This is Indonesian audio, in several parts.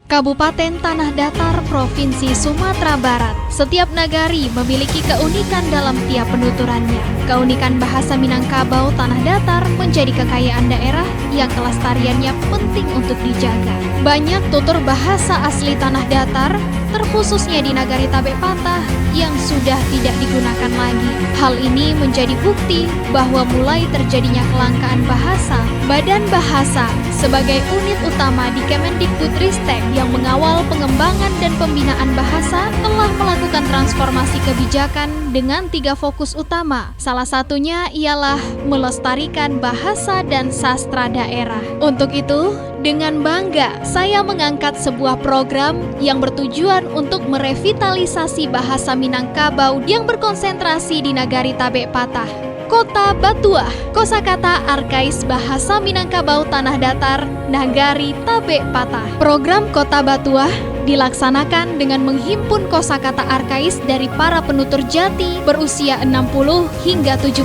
Kabupaten Tanah Datar, Provinsi Sumatera Barat. Setiap nagari memiliki keunikan dalam tiap penuturannya. Keunikan bahasa Minangkabau Tanah Datar menjadi kekayaan daerah yang kelestariannya penting untuk dijaga. Banyak tutur bahasa asli Tanah Datar, terkhususnya di Nagari Tabek Patah, yang sudah tidak digunakan lagi. Hal ini menjadi bukti bahwa mulai terjadinya kelangkaan bahasa, Badan Bahasa sebagai unit utama di Kemendikbudristek yang mengawal pengembangan dan pembinaan bahasa telah melakukan transformasi kebijakan dengan 3 fokus utama. Salah satunya ialah melestarikan bahasa dan sastra daerah. Untuk itu, dengan bangga saya mengangkat sebuah program yang bertujuan untuk merevitalisasi bahasa Minangkabau yang berkonsentrasi di Nagari Tabek Patah, Kota Batuah, Kosakata Arkais Bahasa Minangkabau Tanah Datar, Nagari Tabek Patah. Program Kota Batuah dilaksanakan dengan menghimpun kosakata arkais dari para penutur jati berusia 60 hingga 75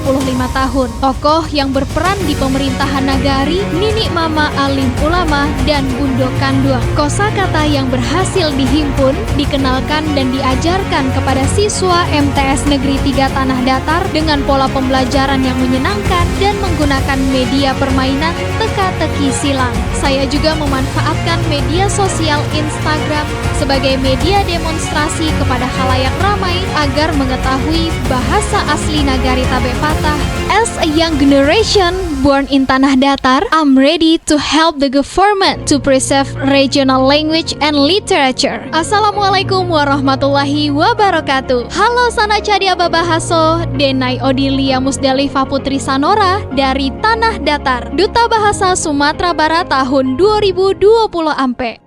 tahun. Tokoh yang berperan di pemerintahan nagari, Nini Mama Alim Ulama dan Bundo Kanduang. Kosakata yang berhasil dihimpun, dikenalkan dan diajarkan kepada siswa MTS Negeri 3 Tanah Datar dengan pola pembelajaran yang menyenangkan dan menggunakan media permainan teka-teki silang. Saya juga memanfaatkan media sosial Instagram sebagai media demonstrasi kepada khalayak ramai agar mengetahui bahasa asli Nagari Tabek Patah. As a young generation born in Tanah Datar, I'm ready to help the government to preserve regional language and literature. Assalamualaikum warahmatullahi wabarakatuh. Halo sana cadia babahaso, Denai Odilia Musdalifah Putri Sanora dari Tanah Datar, Duta Bahasa Sumatera Barat tahun 2020 ampe.